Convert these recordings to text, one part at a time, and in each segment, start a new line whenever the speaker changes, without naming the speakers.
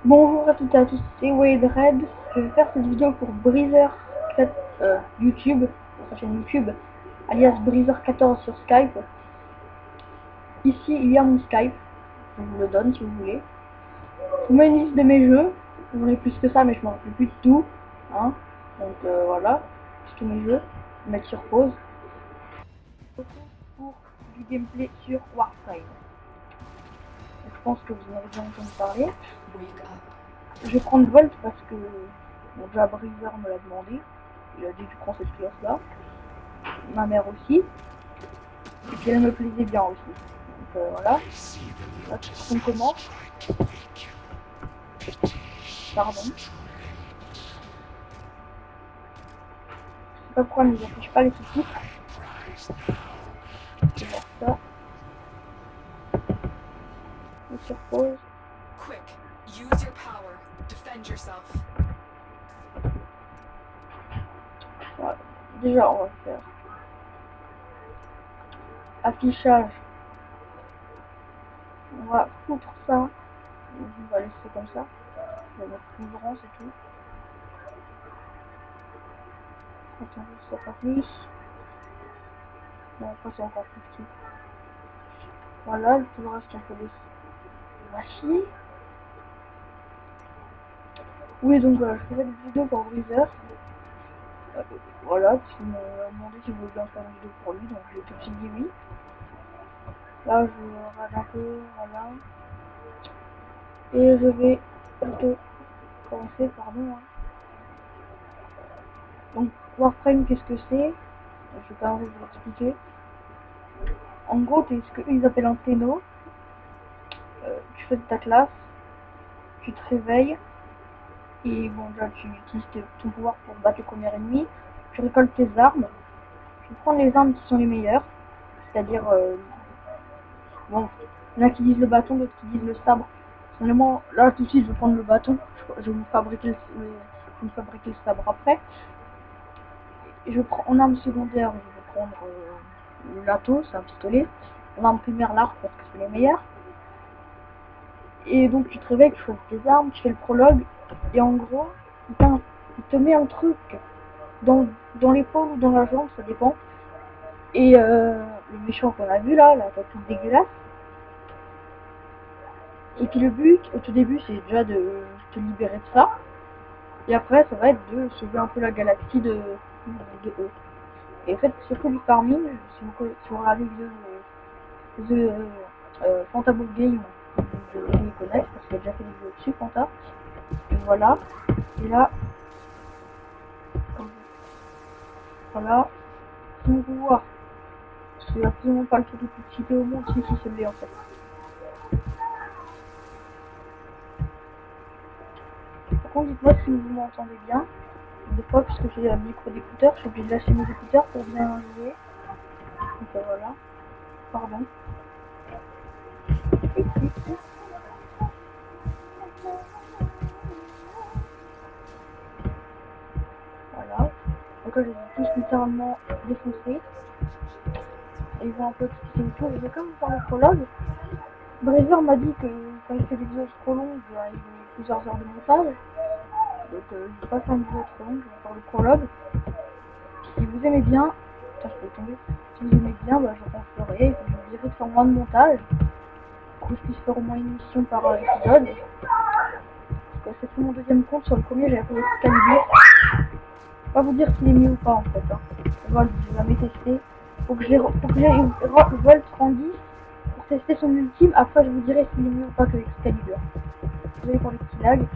Bonjour à toutes et à tous, c'est Wade Red. Je vais faire cette vidéo pour Breezer YouTube, sur sa chaîne YouTube, alias Breezer14 sur Skype. Ici, il y a mon Skype, je vous le donne si vous voulez. Je vous mets une liste de mes jeux, j'en ai plus que ça, mais je m'en rappelle plus de tout. Hein. Donc voilà, c'est tous mes jeux. Je vais mettre sur pause. Pour du gameplay sur Warframe. Je pense que vous en avez déjà entendu parler. Je vais prendre Volt parce que bon, déjà Breezer me l'a demandé. Il a dit tu prends cette classe là. Ma mère aussi. Et puis elle me plaisait bien aussi. Donc voilà. Là on commence. Pardon. Je sais pas pourquoi elle ne nous affiche pas les sous-titres. Je vais voir ça. Et sur pause.
Quick, use your power. Defend yourself.
Voilà. Déjà on va faire affichage. On va foutre ça. On va laisser comme ça. Je vais mettre plus grand, c'est tout. Attends, ça pas plus. Non, après c'est encore plus petit. Voilà, tout le reste on peut laisser machine. Oui, donc je ferai des vidéos pour Breezer. Voilà, parce qu'il m'a demandé si je voulais bien faire une vidéo pour lui, donc j'ai tout de suite dit oui. Là, je râle un peu, voilà. Et je vais plutôt commencer, pardon. Hein. Donc, Warframe, qu'est-ce que c'est? Je vais quand même vous expliquer. En gros, t'es ce qu'ils appellent un téno. Tu fais de ta classe, tu te réveilles, et bon, là, tu utilises ton pouvoir pour battre le premier ennemi. Tu récoltes tes armes, tu prends les armes qui sont les meilleures, c'est-à-dire, bon, il y en a qui disent le bâton, d'autres qui disent le sabre. Personnellement, là, tout de suite, je vais prendre le bâton, je vais me fabriquer le sabre après. Et je prends en arme secondaire, je vais prendre le lato, c'est un pistolet. En arme primaire, l'arc, parce que c'est les meilleurs. Et donc, tu te réveilles, tu choisis tes armes, tu fais le prologue, et en gros, il te met un truc dans l'épaule ou dans la jambe, ça dépend. Et le méchant qu'on a vu là, la tête toute dégueulasse. Et puis le but, au tout début, c'est déjà de te libérer de ça. Et après, ça va être de sauver un peu la galaxie de eux. Et en fait, surtout du farming, si vous regardez les vidéos de Fanta Book Game, vous devez les connaître parce qu'il a déjà fait des vidéos dessus, Fanta. Et voilà. Et là, voilà. Si on peut voir, c'est absolument pas le truc le plus cheaté au monde, si c'est celui en fait. Par contre, dites-moi si vous m'entendez bien. Des fois, puisque j'ai un micro d'écouteur, je suis obligée de lâcher mes écouteurs pour bien jouer. Donc voilà. Pardon. Voilà. Donc là, je les ai tous littéralement défoncés. Et ils vont un peu expliquer le tour. Je vais quand même faire le prologue. Breezer m'a dit que quand il fait des vidéos trop longues, il met plusieurs heures de montage. Donc je vais pas faire une vidéo trop longue, je vais faire le prologue. Si vous aimez bien, putain, je peux tomber. Si vous aimez bien, bah, je referai. Je vous dirai de faire moins de montage. Pour que je puisse faire au moins une émission par épisode. Parce que c'est mon deuxième compte. Sur le premier, j'avais fait Excalibur. Je vais pas vous dire s'il est mieux ou pas en fait. Hein. Voilà, je vais jamais tester. Faut que j'ai Volt en 10 pour tester son ultime. Après, je vous dirai s'il est mieux ou pas que Excalibur. Désolé pour les petits lags.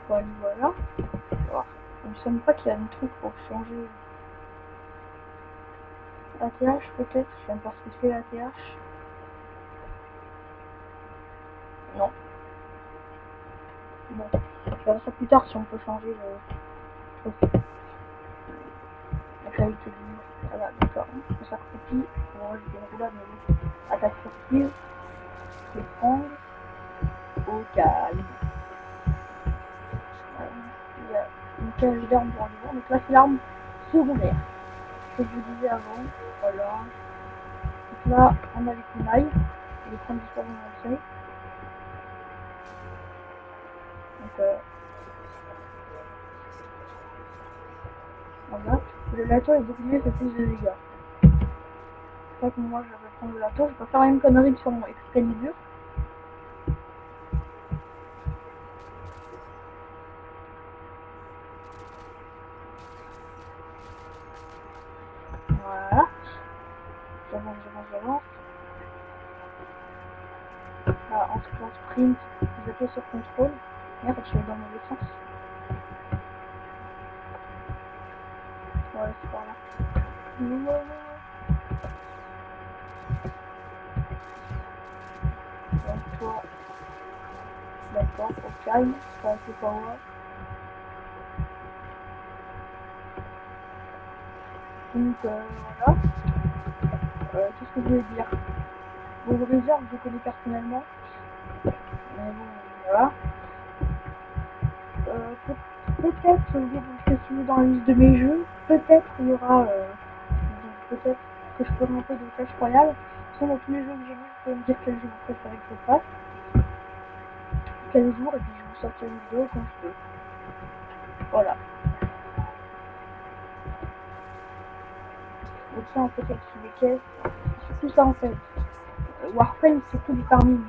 Voilà, voilà. Il me semble pas qu'il y a un truc pour changer ATH peut-être. Je sais même pas ce que c'est l'ATH. Non. Bon, je verrai ça plus tard si on peut changer le truc. La qualité du... Voilà, d'accord. On s'accroupit. On va rajouter une roulade, mais attaque furtive. Les prendre au calme. Il y a une cage d'armes pour le donc là c'est l'arme secondaire. Ce que je vous disais avant. Voilà. Donc là on a les kunai. les prendre différents dans la série. Donc voilà. Le lato est beaucoup mieux, fait plus de dégâts. C'est pas que moi je vais prendre le lato, je peux faire une connerie sur mon Excalibur. Voilà. J'avance. Là, en sprint, j'appuie sur contrôle. Merde, je suis dans le mauvais sens. Ouais, c'est par là. Donc toi, d'accord, au calme, ça fait power. Donc voilà. Qu'est-ce que je voulais dire? Bon, le réserve, je connais personnellement. Mais bon, voilà. Peut-être, je vais vous essayer dans la liste de mes jeux. Peut-être il y aura, peut-être que je ferai un peu de Clash Royale. Sinon, dans tous les jeux que j'ai vus, je peux me dire quel jeu vous préférez que je fasse. Quel jour, et puis je vous sortirai une vidéo quand je peux. Voilà. Donc ça, en fait, il y a aussi des caisses. Surtout ça, en fait. Warframe, c'est surtout du farming.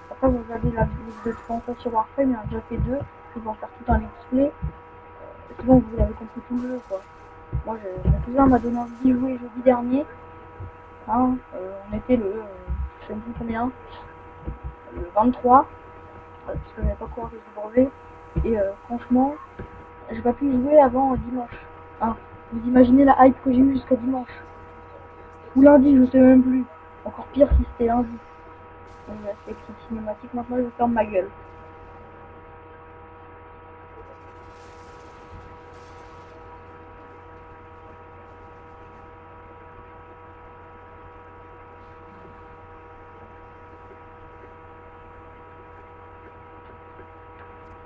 Après, vous regardez la vidéo de 30 fois sur Warframe, il y en a déjà fait 2. Je vais en faire tout un display. C'est bon, vous avez compris tout le jeu, quoi. Moi, mon cousin m'a donné envie d'y jouer jeudi dernier. Hein, on était le, je sais plus combien, le 23, parce que j'avais pas couru de brevet. Et franchement, j'ai pas pu y jouer avant dimanche. Hein, vous imaginez la hype que j'ai eue jusqu'à dimanche. Ou lundi, je sais même plus. Encore pire si c'était lundi. Donc, c'est écrit cinématique, maintenant je ferme ma gueule.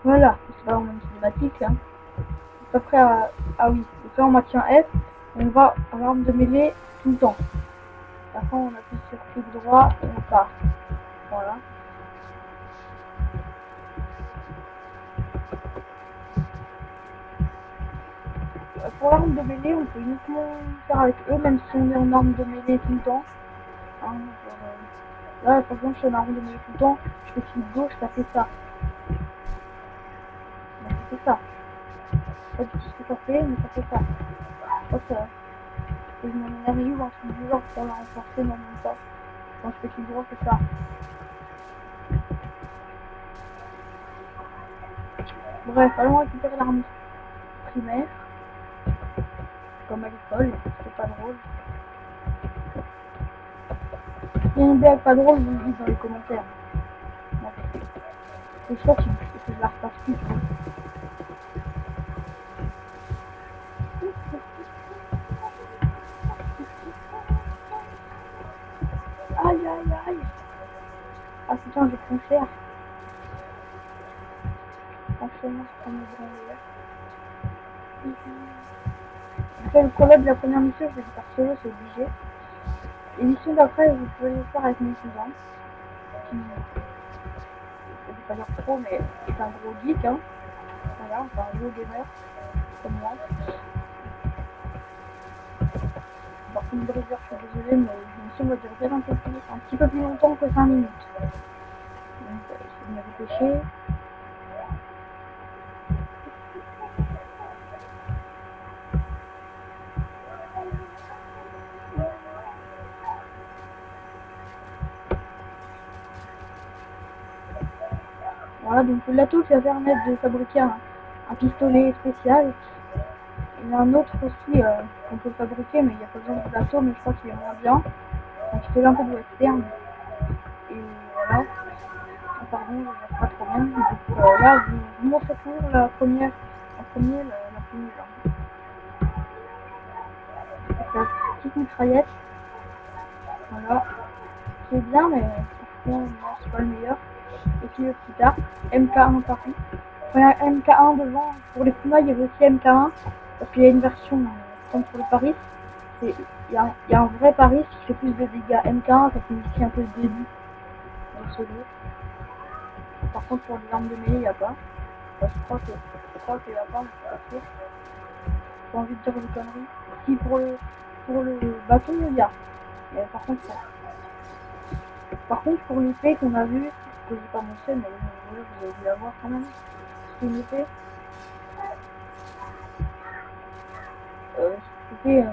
Voilà, c'est pas vraiment une cinématique. Hein. Après, ah oui, quand on maintient F, on va à l'arme de mêlée tout le temps. Après, on appuie sur clic droit et on part. Voilà. Pour l'arme de mêlée, on peut uniquement faire avec eux, même si on est en arme de mêlée tout le temps. Hein, là, par exemple, je suis en arme de mêlée tout le temps, je fais clic gauche, ça fait ça. Donc, ça fait ça. Pas du tout ce que ça fait, mais ça fait ça. Je crois que je mon énergie ou un truc du genre pour la renforcer, mais en même temps. Quand je fais clic droit, c'est ça. Bref, allons récupérer l'arme primaire. Comme à l'école, c'est pas drôle. Si une blague pas drôle, vous le dites dans les commentaires. C'est sûr que je la repasse plus, tu vois. Aïe aïe aïe. Ah putain, je prends cher. Franchement, je prends mes grands. Je fais le collab de la première mission, je vais le faire solo, c'est obligé. Les missions d'après, vous pouvez les faire avec mes cousins. Qui, je vais pas dire trop, mais c'est un gros geek, hein. Voilà, enfin un gros gamer, comme moi. Par contre, Bridger, je suis désolée, mais l'émission va durer un petit peu plus longtemps que 5 minutes. Donc, je vais me dépêcher. Voilà, donc le lato qui va permettre de fabriquer un pistolet spécial. Il y a un autre aussi qu'on peut fabriquer, mais il n'y a pas besoin de lato, mais je crois qu'il est moins bien. Un pistolet un peu de western. Et voilà. Pardon, je ne gère pas trop bien. Donc là, vous montrez toujours la première, la première là. C'est la petite mitraillette. Voilà. C'est bien, mais franchement, non, c'est pas le meilleur. Et puis le petit arc, MK1 Paris. Il y a MK1 devant, pour les Puma, il y avait aussi MK1, parce qu'il y a une version comme pour le Paris, il y a un vrai Paris qui fait plus de dégâts. MK1, ça signifie un peu le début dans ce jeu. Par contre, pour les armes de mêlée, il n'y a pas. Enfin, je crois qu'il n'y a pas, mais je suis pas sûr. J'ai envie de dire des conneries. Si, pour le bâton, il y a. Mais par contre, pour l'épée qu'on a vu, que j'ai pas montré, mais voilà, vous avez dû la voir quand même. C'est une épée. C'était,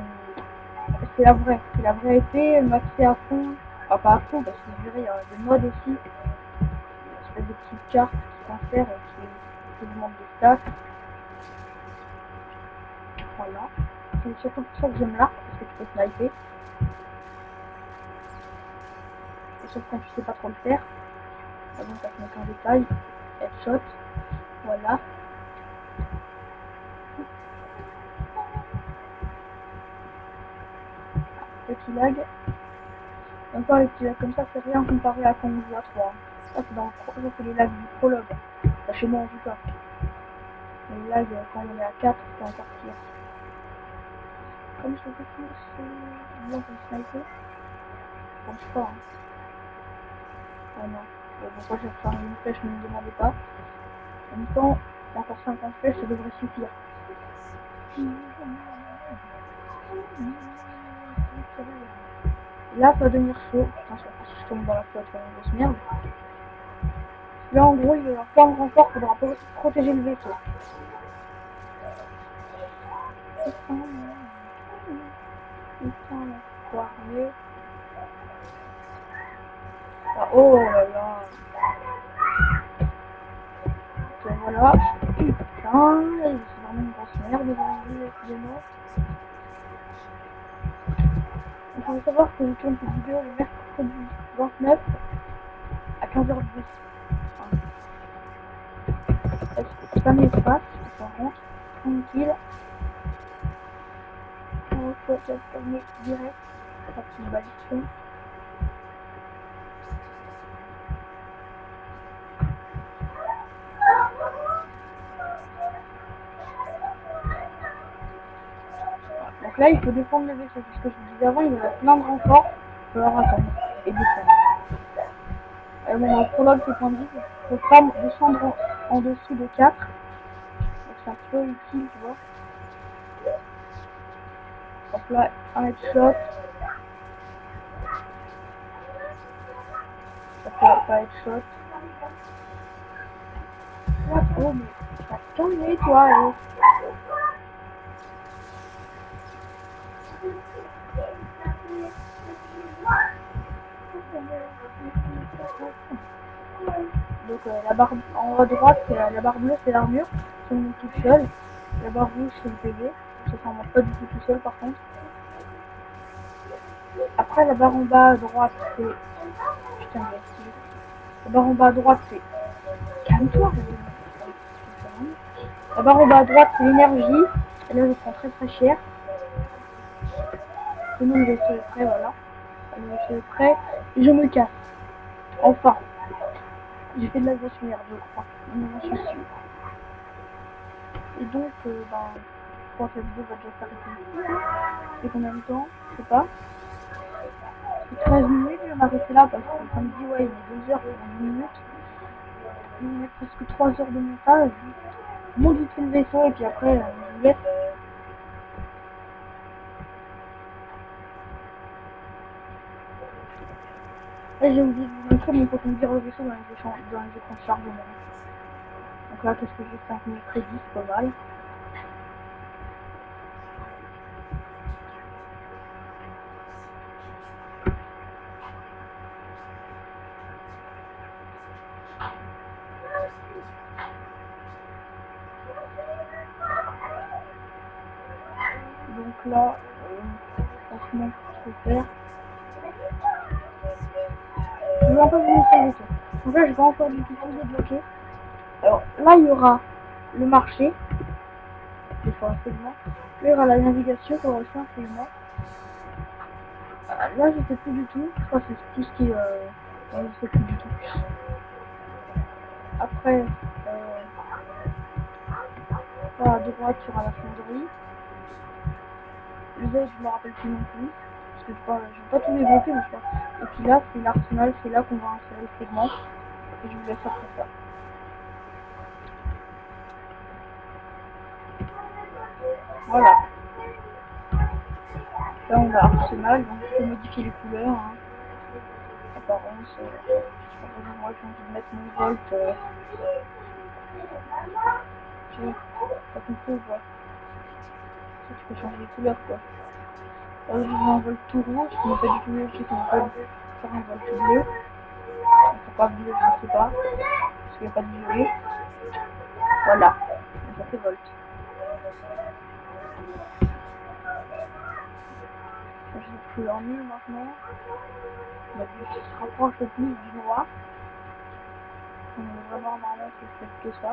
c'est la vraie épée, maxée à fond. Enfin, pas à fond, parce que je dirais, il y a des modes aussi. Une espèce de petites cartes qui s'insèrent et qui vous montrent des stats. Voilà. C'est surtout pour ça que j'aime l'arc, parce que tu peux sniper. Et sauf quand tu sais pas trop le faire. Ah bon, ça se met qu'un détail. Headshot. Voilà. Petit lag. Encore les petits lags comme ça, c'est rien comparé à quand on joue à 3. Ça, c'est c'est les lags du prologue. Enfin, chez moi en tout cas. Les lags, quand on est à 4, c'est encore pire. Comme je te dis, c'est bien pour sniper. Je pense pas. Hein. Oh non. Pourquoi je vais faire une flèche, ne me demandez pas. En même temps, encore 50 flèches, ça devrait suffire. Là, ça va devenir chaud. Putain, je tombe dans la flotte comme une grosse merde. Là, en gros, il va y avoir plein de renforts, il faudra protéger le vaisseau. Ah, oh là là. Donc, voilà. Putain, c'est vraiment une grosse merde devant lui, excusez-moi. Il faut savoir que je tourne cette vidéo le mercredi 29 à 15h10. Ça m'espace, ça rentre, tranquille. On peut terminer direct, la petite balise. Donc là, il faut défendre le vaisseau, parce que je vous disais avant, il y a plein de renforts, il faut leur attendre et défendre. Bon, pour l'autre, c'est point de vue, il faut pas descendre en dessous de 4. Donc c'est un peu utile, tu vois. Donc là, un headshot. Ça fait pas headshot. Oh, mais t'as calmé, toi, allez. Donc la barre en haut à droite, la barre bleue, c'est l'armure. Ça monte toute seule. La barre rouge, c'est le PV. Ça ne monte pas du tout seul, par contre. Après, la barre en bas à droite, c'est... Putain, la barre en bas à droite, c'est... Calme-toi. La barre en bas à droite, c'est l'énergie. Et là, je prends très très cher. Sinon, le vaisseau est prêt, voilà. Le vaisseau est prêt. Et je me casse. Enfin. J'ai fait de la grosse merde, je crois. Non, je suis sûre. Et donc, je crois que la vidéo va déjà s'arrêter ici. C'est combien de temps? Je sais pas. C'est 13 minutes, je vais m'arrêter là parce que ça me dit, ouais, il est 2 heures pour 10 minutes. Il me met presque 3 heures de montage. Je monte vite fait le vaisseau et puis après, je vous laisse. Là, j'ai oublié de vous montrer, mais il faut conduire le vaisseau dans les écrans de chargement. Donc là, qu'est-ce que j'ai? 5000 crédits, c'est pas mal. Donc là, franchement, ce qu'il faut faire. Je vais un peu vous montrer le tout. Donc là, je vais encore du tout débloquer. Alors là, il y aura le marché, des fois seulement. Là, il y aura la navigation pour aussi un segment. Là, je sais plus du tout. Je crois que c'est tout ce qui est... non, je sais plus du tout. Après, là, à droite, il y aura la fonderie. Le Z, je me rappelle plus non plus. Parce que je vais pas tout évoquer, mais je crois. Et puis là, c'est l'arsenal, c'est là qu'on va insérer le segment. Et je vous laisse après ça. Voilà. Là, on a arsenal, donc je peux modifier les couleurs. Hein. Apparence. Moi, j'ai envie de mettre mon volt. Tu vois, ça compris ou pas? Tu peux changer les couleurs, quoi. Là, je veux un volt tout rouge, mais pas du tout logique, on peut faire un volt tout bleu. Pourquoi bleu, je ne sais pas, parce qu'il n'y a pas de violet. Voilà, donc ça fait volt. J'ai des couleurs nulles maintenant. On se rapproche le plus du noir. On est vraiment normalement c'est que ça.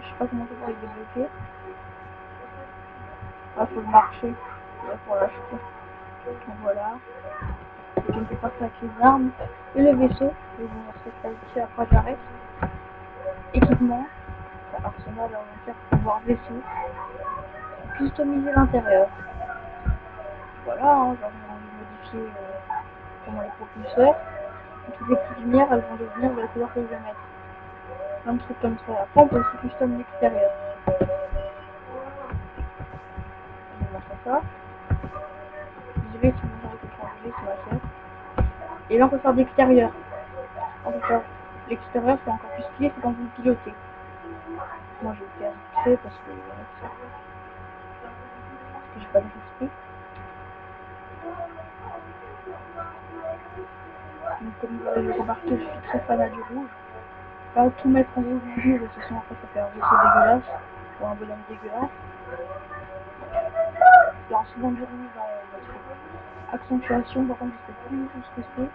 Je sais pas comment on va les débloquer. Là, faut le marcher. Là, pour l'acheter. Donc voilà. Je ne peux pas faire avec les armes et le vaisseau. Je vais vous montrer ça ici, après j'arrête. Équipement. Arsenal inventaire, pouvoir vaisseau. Customiser l'intérieur. Voilà, hein, j'ai envie de modifier comment les propulseurs. Et toutes les petites lumières, elles vont devenir de la couleur que je vais mettre. Plein de trucs comme ça. Après, on peut aussi custom l'extérieur. Je vais montrer ça. Je vais si vous avez changer, ça va faire. Et là, on peut faire de l'extérieur. On peut faire l'extérieur, c'est encore plus stylé, c'est quand vous pilotez. Moi, je vais le faire vite fait parce que j'ai pas de respect. Donc, comme vous avez remarqué, je suis très fan du rouge. Pas tout mettre en rouge non plus, parce que sinon après ça fait un vaisseau dégueulasse, ou un bonhomme dégueulasse. Et en second du rouge, on va trouver accentuation, par contre je sais plus du tout ce que c'est.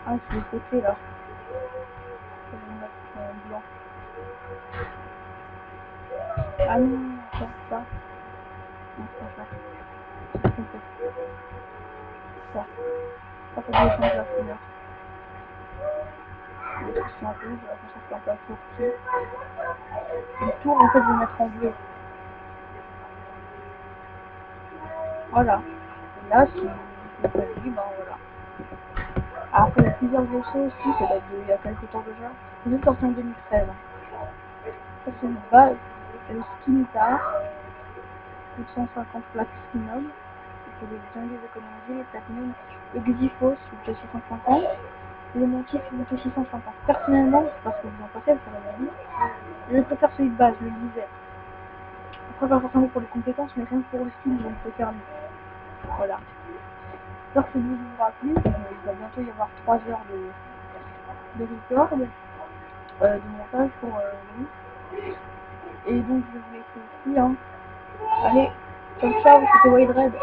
Ah, c'est les côtés là. Je vais mettre en blanc. Ah non, ça, ça. Non, c'est pas ça. C'est trompé. Ça. Ça peut changer la couleur. C'est en rouge, là, ça fait un peu sorti. Le tour, en fait, je vais mettre en bleu. Voilà. Et là, si je pas dit, ben voilà. Après, il y a plusieurs vaisseaux aussi, ça date il y a quelques temps déjà. Ils sont sortis en 2013. Ça, c'est une base. Et le Skimitar, plus de 150 platinum. Il faut bien les économiser, les platinum. Le Xyphos, c'est 650. Le Montif, c'est 650. Personnellement, c'est parce que vous en passez, ça va bien. Je préfère celui de base, je le disais. Après, pas forcément pour les compétences, mais quand pour le style, je préfère lui. Voilà. J'espère que cette vidéo vous aura plu. Il va bientôt y avoir 3 heures de record, de montage pour lui. Et donc, je vais vous laisser ici. Hein. Allez, ciao ciao, c'était Wade Red.